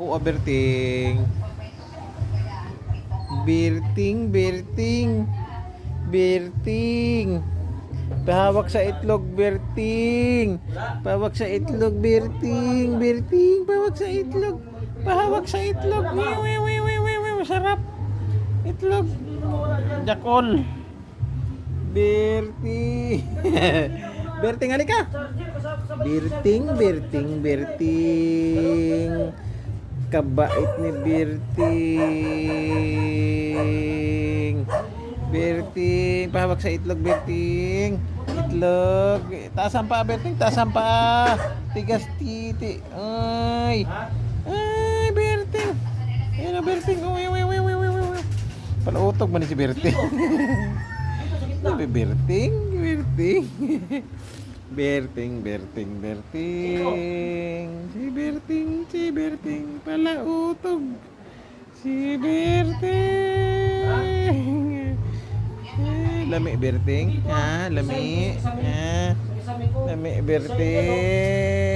Oo, Berting. Berting, Berting. Berting. Pahawak sa itlog, Berting. Pahawak sa itlog, Berting. Berting, pahawak sa itlog. Pahawak sa itlog. Masarap. Itlog. Jakol. Berting. Berting, halika. Berting, Berting, Berting. Kabait ni Berting. Berting, pahawak sa itlog, Berting. Itlog. Taasan pa, Berting. Taasan pa. Tigas titi. Ay. Ay, Berting. Ayun na, Berting. Uy. Palutog man ni si Berting. Sabi, Berting. Berting. Berting. Si Berting. Palautog. Si Berting. Lami, Berting. Ha? Lami. Ha? Lami, Berting.